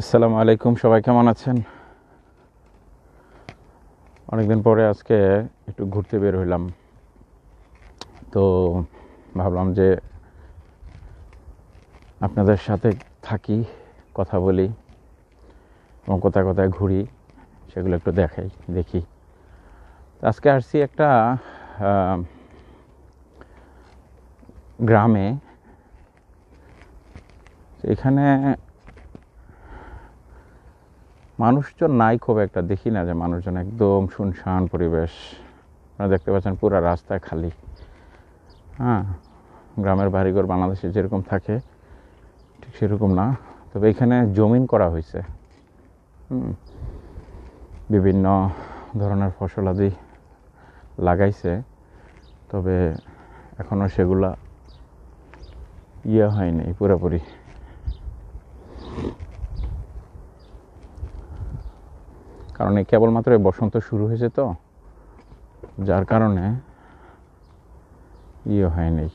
আসসালামু আলাইকুম, সবাই কেমন আছেন? অনেকদিন পরে আজকে একটু ঘুরতে বের হইলাম। তো ভাবলাম যে আপনাদের সাথে থাকি, কথা বলি এবং কোথায় কোথায় ঘুরি সেগুলো একটু দেখি। আজকে আসছি একটা গ্রামে। এখানে মানুষজন নাই খুব একটা, দেখি না যে মানুষজন, একদম শুনশান পরিবেশ। আপনারা দেখতে পাচ্ছেন পুরো রাস্তায় খালি। হ্যাঁ, গ্রামের বাড়িঘর বাংলাদেশে যেরকম থাকে ঠিক সেরকম না, তবে এখানে জমিন করা হয়েছে। বিভিন্ন ধরনের ফসলাদি লাগাইছে, তবে এখনও সেগুলা হয়নি পুরোপুরি। কারণ এই কেবলমাত্র বসন্ত শুরু হয়েছে, তো যার কারণে হয়নি।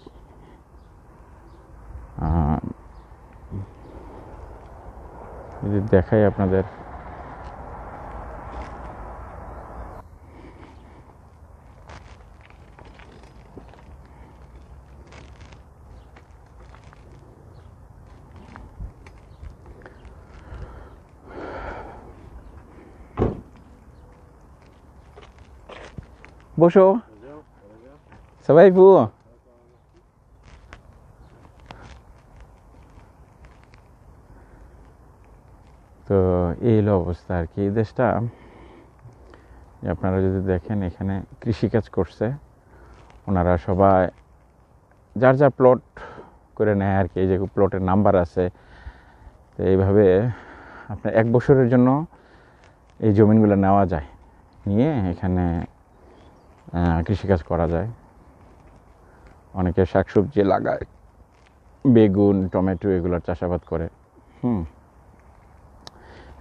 যদি দেখাই আপনাদের, বসো সবাই বু। তো এই হলো অবস্থা আর কি। এই দেশটা আপনারা যদি দেখেন, এখানে কৃষিকাজ করছে ওনারা সবাই, যার যার প্লট করে নেয় আর কি। এই যে প্লটের নাম্বার আছে, তো এইভাবে আপনার 1 বছরের জন্য এই জমিনগুলো নেওয়া যায়, নিয়ে এখানে কৃষিকাজ করা যায়। অনেকে শাকসবজি লাগায়, বেগুন, টমেটো এগুলোর চাষাবাদ করে।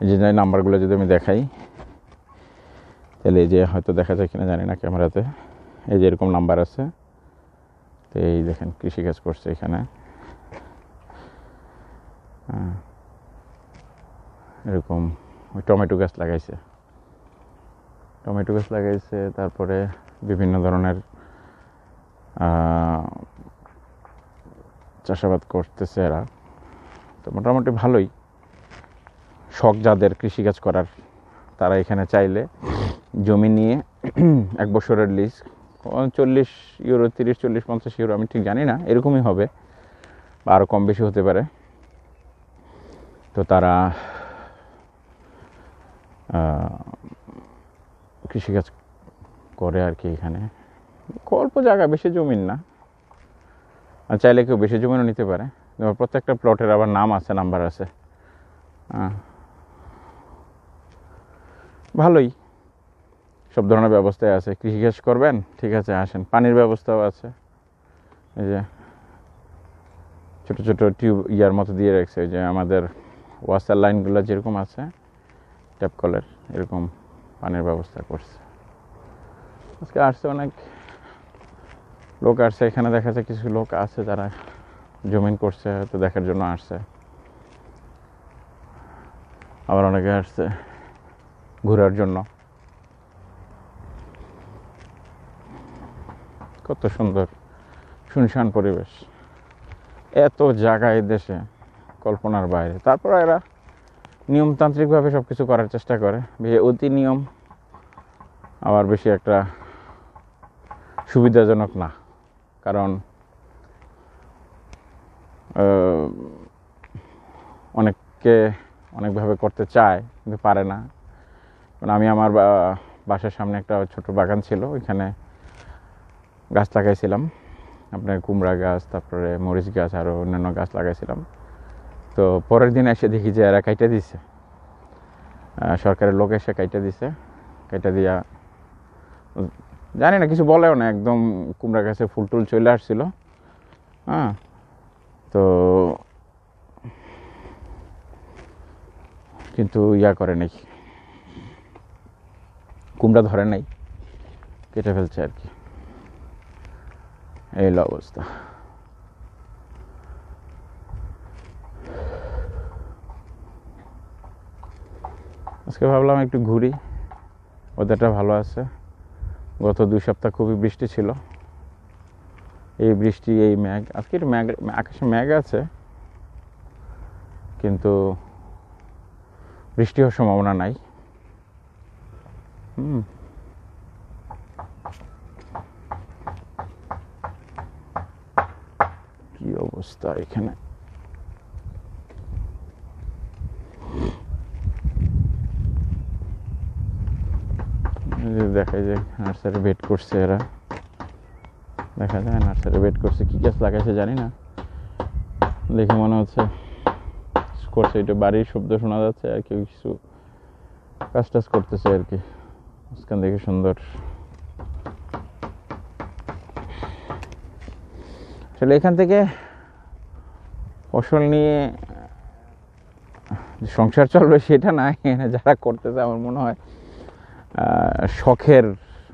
এই যে নাম্বারগুলো যদি আমি দেখাই, তাহলে এই যে হয়তো দেখা যায় কিনা জানি না ক্যামেরাতে, এই যে এরকম নাম্বার আছে। তো এই দেখেন কৃষিকাজ করছে এখানে। এরকম টমেটো গাছ লাগাইছে, তারপরে বিভিন্ন ধরনের চাষাবাদ করতেছে এরা। তো মোটামুটি ভালোই। শখ যাদের কৃষিকাজ করার, তারা এখানে চাইলে জমি নিয়ে 1 বছরের লিজ, 40 ইউরো, 30, 40, 50 ইউরো, আমি ঠিক জানি না, এরকমই হবে বা আরও কম বেশি হতে পারে। তো তারা কৃষিকাজ করে আর কি। এখানে অল্প জায়গা, বেশি জমিন না, আর চাইলে কেউ বেশি জমিনও নিতে পারে। প্রত্যেকটা প্লটের আবার নাম আছে, নাম্বার আছে। ভালোই, সব ধরনের ব্যবস্থাই আছে। কৃষিকাজ করবেন, ঠিক আছে, আসেন। পানির ব্যবস্থাও আছে, এই যে ছোটো ছোটো টিউব মতো দিয়ে রাখছে, ওই যে আমাদের ওয়াসার লাইনগুলো যেরকম আছে, ট্যাপ কলের, এরকম পানির ব্যবস্থা করছে। আজকে আসছে অনেক লোক আসছে এখানে। দেখা যায় কিছু লোক আছে যারা জমিন করছে, হয়তো দেখার জন্য আসছে। আবার অনেকে আসছে ঘোরার জন্য। কত সুন্দর শুনশান পরিবেশ, এত জায়গায় দেশে কল্পনার বাইরে। তারপর এরা নিয়মতান্ত্রিকভাবে সব কিছু করার চেষ্টা করে। অতি নিয়ম আবার বেশি একটা সুবিধাজনক না, কারণ অনেককে অনেকভাবে করতে চায় কিন্তু পারে না। কারণ আমি আমার বাসার সামনে একটা ছোট বাগান ছিল, ওইখানে গাছ লাগাইছিলাম, আপনার কুমড়া গাছ, তারপরে মরিচ গাছ, আরও অন্যান্য গাছ লাগাইছিলাম। তো পরের দিন এসে দেখি যে এরা কাইটা দিছে, সরকারের লোক এসে কাইটা দিয়া, জানি না, কিছু বলেও না, একদম কুমড়া গাছে ফুল টুল চলে আসছিল। তো কিন্তু করে নাই, কুমড়া ধরে নাই, কেটে ফেলছে আর কি। এই অবস্থা। আজকে ভাবলাম একটু ঘুরি, ওয়েদারটা ভালো আছে। গত 2 সপ্তাহ খুবই বৃষ্টি ছিল, এই বৃষ্টি এই ম্যাঘ, আজকে একটু ম্যাঘ, আকাশে ম্যাঘ আছে কিন্তু বৃষ্টি হওয়ার সম্ভাবনা নাই। কি অবস্থা এখানে, দেখা যায় নার্সারি বেড করছে এরা, দেখা যায় নার্সারি বেড করছে। কি গাছ লাগাইছে জানি না, দেখে মনে হচ্ছে করছে। এটা বাড়ির শব্দ শোনা যাচ্ছে আর কেউ কিছু কাজ টাজ করতেছে আর কি। মাঝখান দেখে সুন্দর। আসলে এখান থেকে ফসল নিয়ে সংসার চলবে সেটা না, যারা করতেছে আমার মনে হয় শখের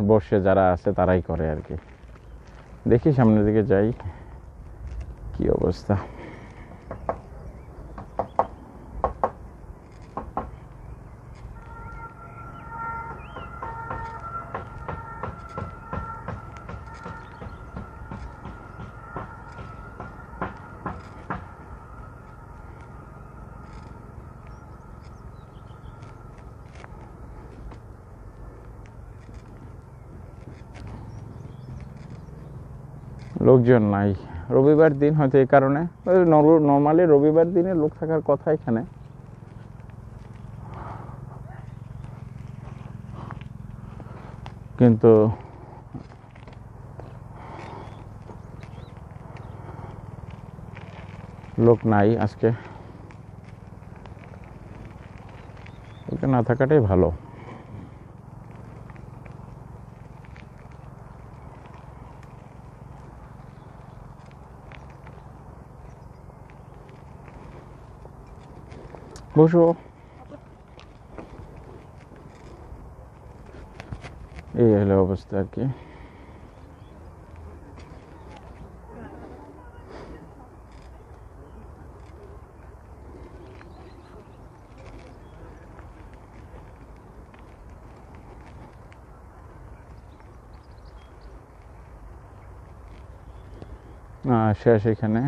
বসে যারা আছে তারাই করে আর কি। দেখি সামনের দিকে যাই কি অবস্থা। লোকজন নাই, রবিবার দিন হয়তো এই কারণে। নর্মালি রবিবার দিনে লোক থাকার কথা এখানে, কিন্তু লোক নাই আজকে। এটা না থাকাটাই ভালো। বসো, এই হলো অবস্থা আর কি। শেষ, এখানে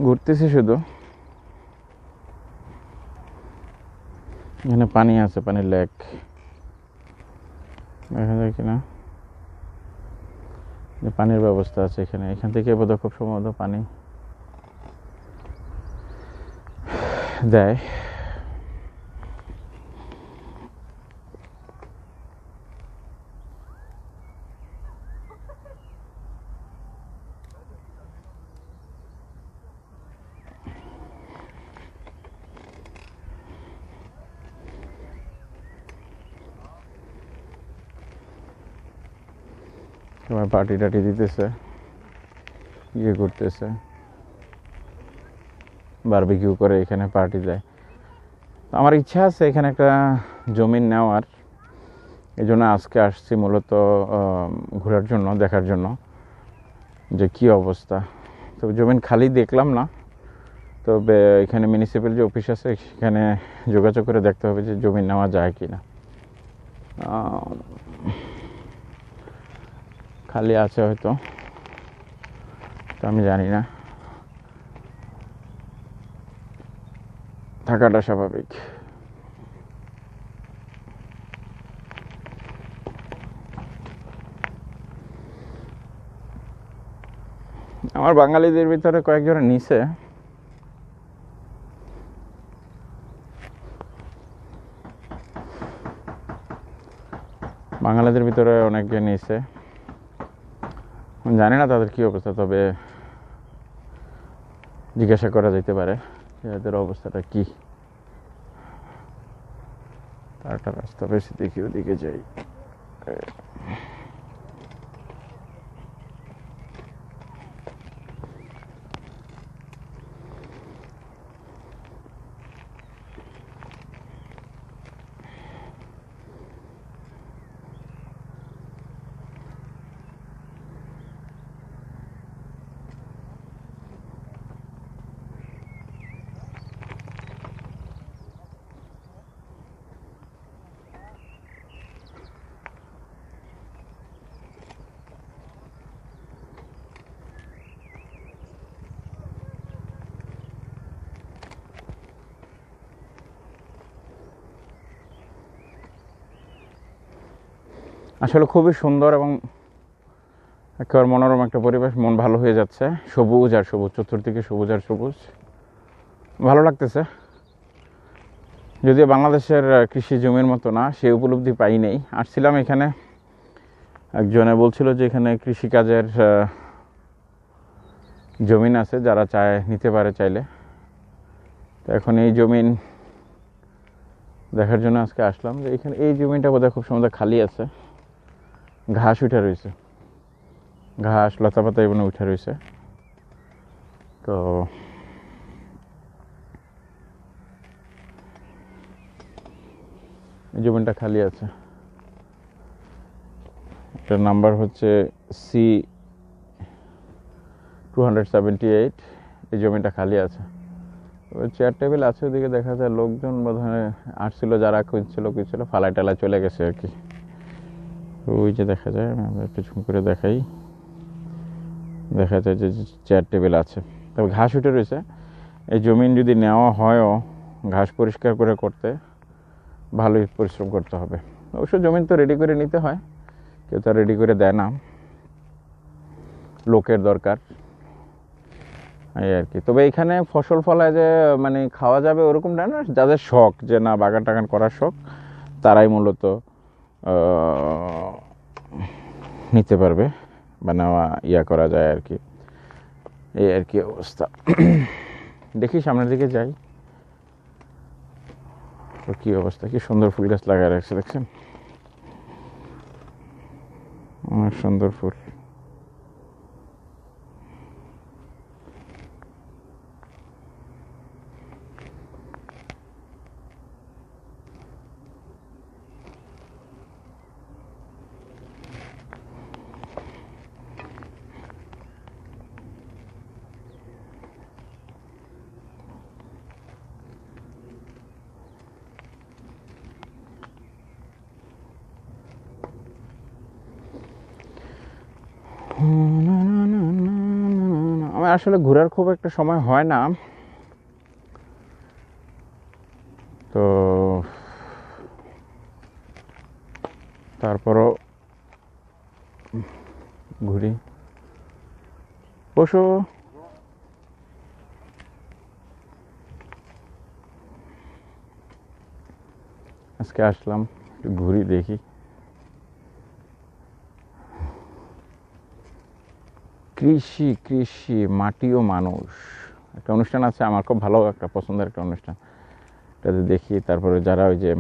ঘুরতেছি শুধু। এখানে পানি আছে, পানির লেক দেখা যায় কিনা, পানির ব্যবস্থা আছে এখানে। এখান থেকে বোধহয় খুব সম্ভবত পানি দেয়। সবাই পার্টি টাটি দিতেছে, ইয়ে করতেছে, বারবিকিউ করে এখানে পার্টি দেয়। আমার ইচ্ছা আছে এখানে একটা জমিন নেওয়ার, এই জন্য আজকে আসছি মূলত ঘোরার জন্য, দেখার জন্য যে কি অবস্থা। তবে জমিন খালি দেখলাম না, তবে এখানে মিউনিসিপ্যাল যে অফিস আছে সেখানে যোগাযোগ করে দেখতে হবে যে জমি নেওয়া যায় কি না। খালি আছে হয়তো, তো আমি জানি না, থাকাটা স্বাভাবিক। আমার বাঙালিদের ভিতরে কয়েকজন নিছে, বাঙালিদের ভিতরে অনেকজন নিছে, জানি না তাদের কি অবস্থা, তবে জিজ্ঞাসা করা যেতে পারে এদের অবস্থাটা কি। তারটা রাস্তা বেশি, দেখি ওদিকে যাই। আসলে খুবই সুন্দর এবং একেবারে মনোরম একটা পরিবেশ, মন ভালো হয়ে যাচ্ছে, সবুজ আর সবুজ, চতুর্দিকে সবুজ আর সবুজ, ভালো লাগতেছে। যদিও বাংলাদেশের কৃষি জমির মতো না, সেই উপলব্ধি পাই নেই। আসছিলাম এখানে, একজনে বলছিল যে এখানে কৃষিকাজের জমিন আছে, যারা চায় নিতে পারে চাইলে। তো এখন এই জমিন দেখার জন্য আজকে আসলাম, যে এখানে এই জমিটা বোধহয় খুব সম্ভবত খালি আছে, ঘাস উঠে রয়েছে, ঘাস লতাপাতা এবং উঠে রয়েছে। তো এই জমিটা খালি আছে, এটার নাম্বার হচ্ছে C278। এই জমিটা খালি আছে, চেয়ার টেবিল আছে ওদিকে, দেখা যায় লোকজন বোধহয় আসছিল, যারা খুঁজছিল ফালাই টালা চলে গেছে আর কি। ওই যে দেখা যায়, আমি একটু ঝুম করে দেখাই, দেখা যায় যে চেয়ার টেবিল আছে, তবে ঘাস উঠে রয়েছে। এই জমিন যদি নেওয়া হয়ও, ঘাস পরিষ্কার করে করতে ভালোই পরিশ্রম করতে হবে। অবশ্য জমিন তো রেডি করে নিতে হয়, কেউ তো রেডি করে দেয় না, লোকের দরকার এই আর কি। তবে এখানে ফসল ফলায় যে মানে খাওয়া যাবে ওরকমটা না, যাদের শখ যে না বাগান টাগান করার শখ, তারাই মূলত নিতে পারবে বা নেওয়া করা যায় আর কি, এই আর কি অবস্থা। দেখি সামনের দিকে যাই, কি অবস্থা, কি সুন্দর ফুল গাছ লাগায় রাখছে দেখছেন, অনেক সুন্দর ফুল। আমার আসলে ঘোরার খুব একটা সময় হয় না, তো তারপরও ঘুরি। বসো, আজকে আসলাম একটু ঘুরি দেখি। কৃষি কৃষি মাটি ও মানুষ, একটা অনুষ্ঠান আছে আমার খুব ভালো একটা পছন্দের একটা অনুষ্ঠান, এটাতে দেখি। তারপরে যারা ওই যে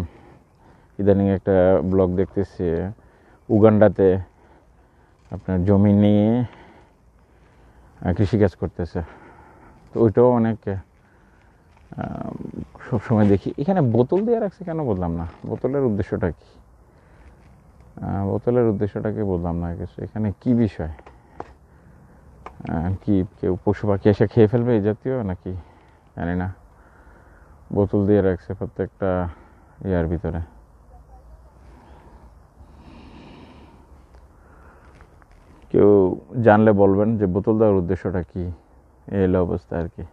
ইদানিং একটা ব্লগ দেখতেছে, উগান্ডাতে আপনার জমি নিয়ে কৃষিকাজ করতেছে, তো ওইটাও অনেক সবসময় দেখি। এখানে বোতল দিয়ে রাখছে কেন বুঝলাম না, বোতলের উদ্দেশ্যটা কি, বোতলের উদ্দেশ্যটাকে বললাম না কিছু, এখানে কি বিষয়, কি কেউ পশু পাখি এসে খেয়ে ফেলবে এই জাতীয় নাকি জানি না, বোতল দিয়ে রাখছে প্রত্যেকটা ইয়ার ভিতরে। কেউ জানলে বলবেন যে বোতল দেওয়ার উদ্দেশ্যটা কি, এই হলো অবস্থা আর কি।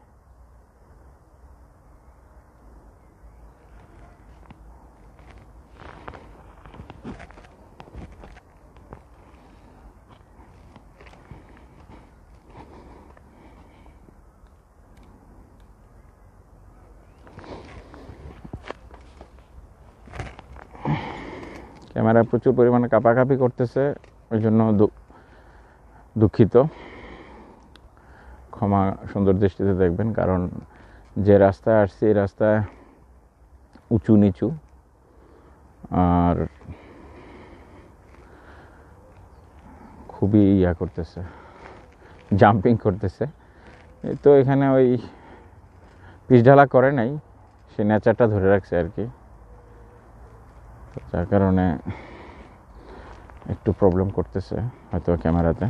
ক্যামেরা প্রচুর পরিমাণে কাঁপাকাঁপি করতেছে, ওই জন্য দুঃখিত, ক্ষমা সুন্দর দৃষ্টিতে দেখবেন। কারণ যে রাস্তায় আসছি এই রাস্তায় উঁচু নিচু, আর খুবই করতেছে, জাম্পিং করতেছে। তো এখানে ওই পিচঢালা করে নাই, সে নেচারটা ধরে রাখছে আর কি, যার কারণে একটু প্রবলেম করতেছে হয়তো ক্যামেরাতে।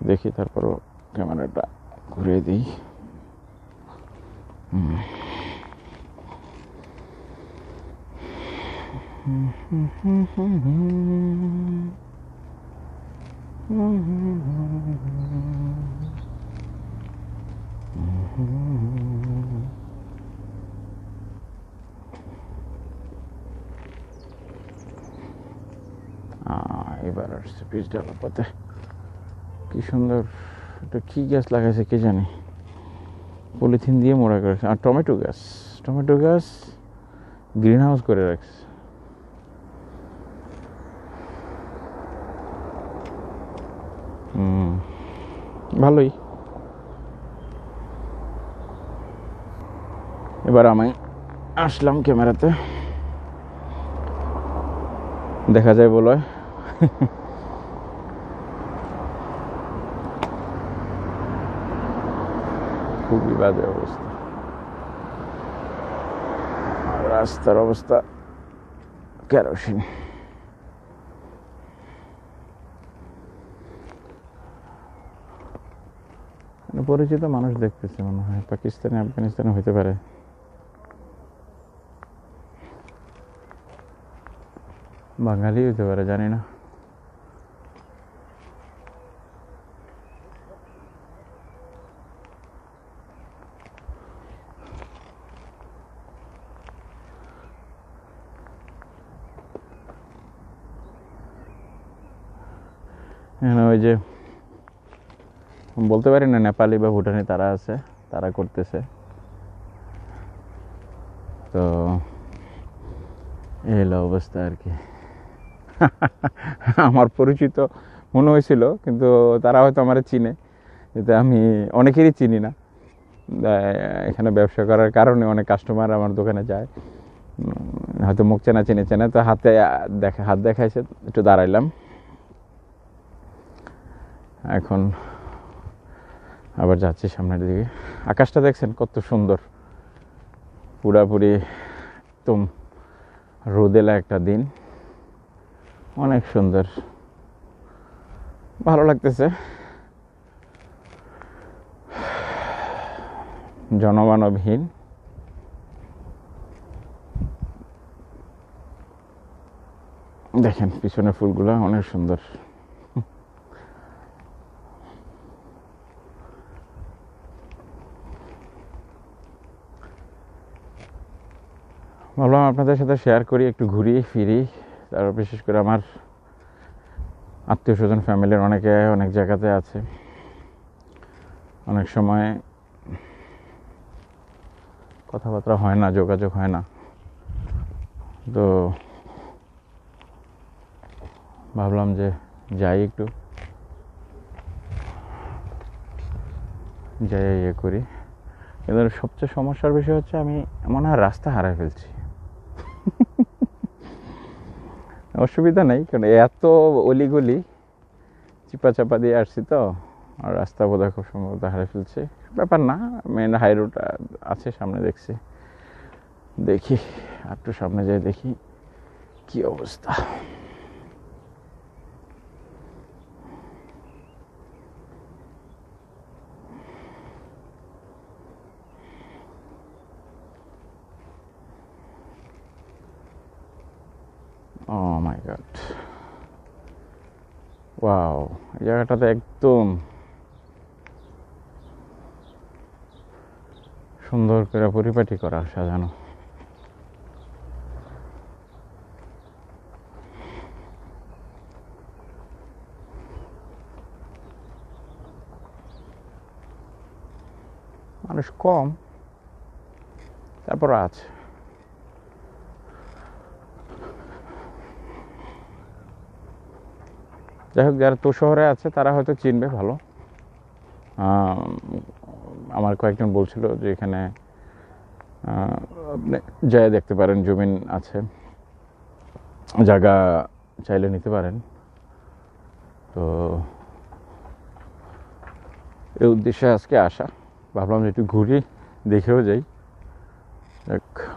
দেখি তারপরও ক্যামেরাটা ঘুরিয়ে দিই। এবার আসছে পিচ ডালার পথে। কি সুন্দর, এটা কি গাছ লাগাইছে কে জানি, পলিথিন দিয়ে মোড়া করেছে। আর টমেটো গাছ গ্রিন হাউস করে রাখছে। ভালোই। এবার আমি আসলাম ক্যামেরাতে, দেখা যায় বলে খুবই বাজে অবস্থা, রাস্তার অবস্থা কেরোসিন। পরিচিত মানুষ দেখতেছে মনে হয়, পাকিস্তানে আফগানিস্তানে হইতে পারে। বাঙালি হইতে পারে, জানি না। ওই যে বলতে পারি না, নেপালি বা ভুটানি তারা আছে, তারা করতেছে। তো এই হলো অবস্থা আর কি। আমার পরিচিত মনে হয়েছিল, কিন্তু তারা হয়তো আমার চিনে, যেটা আমি অনেকেরই চিনি না। এখানে ব্যবসা করার কারণে অনেক কাস্টমার আমার দোকানে যায়, হয়তো মুখ চেনা চিনে চেনে, তো হাত দেখাইছে, একটু দাঁড়াইলাম। এখন আবার যাচ্ছি সামনের দিকে। আকাশটা দেখছেন কত সুন্দর, পুরাপুরি একদম রোদেলা একটা দিন, অনেক সুন্দর, ভালো লাগতেছে। জনমানবহীন, দেখেন পিছনে ফুলগুলো অনেক সুন্দর। ভাবলাম আপনাদের সাথে শেয়ার করি, একটু ঘুরি ফিরি। তারপর বিশেষ করে আমার আত্মীয় স্বজন ফ্যামিলির অনেকে অনেক জায়গাতে আছে, অনেক সময় কথাবার্তা হয় না, যোগাযোগ হয় না। তো ভাবলাম যে যাই, একটু যাই ইয়ে করি। কিন্তু সবচেয়ে সমস্যার বিষয় হচ্ছে আমি মনে হয় রাস্তা হারাই ফেলছি। অসুবিধা নেই, কারণ এত অলিগলি চিপা চাপা দিয়ে আসছি, তো আর রাস্তা বোধহয় খুব সম্ভবত হারিয়ে ফেলছি। ব্যাপার না, মেন হাই রোড আছে সামনে, দেখি একটু সামনে যাই, দেখি কি অবস্থা। Oh my God, ওয়াও, এই জায়গাটাতে একদম সুন্দর করে পরিপাটি করা, সাজানো। মানুষ কম, তারপর আছে। যাই হোক, যারা তো শহরে আছে তারা হয়তো চিনবে ভালো। আমার কয়েকজন বলছিল যে এখানে আপনি যাই দেখতে পারেন, জমিন আছে, জায়গা চাইলে নিতে পারেন। তো এই উদ্দেশ্যে আজকে আসা, ভাবলাম যে একটু ঘুরি, দেখেও যাই।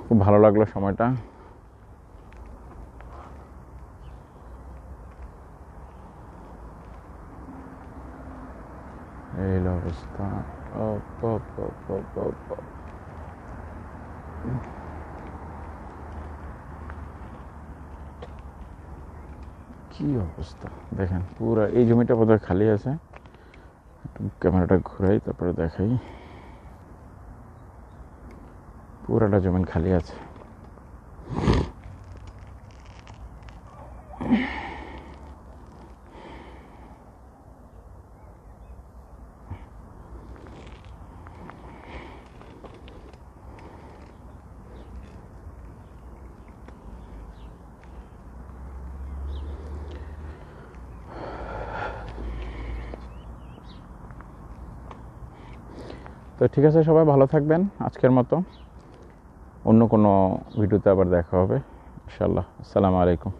খুব ভালো লাগলো সময়টা। এই অবস্থা, কি অবস্থা দেখেন। পুরো এই জমিটা বোধহয় খালি আছে, ক্যামেরাটা ঘুরাই তারপরে দেখাই। পুরাটা জমিন খালি আছে। তো ঠিক আছে, সবাই ভালো থাকবেন। আজকের মতো অন্য কোনো ভিডিওতে আবার দেখা হবে ইনশাআল্লাহ। আসসালামু আলাইকুম।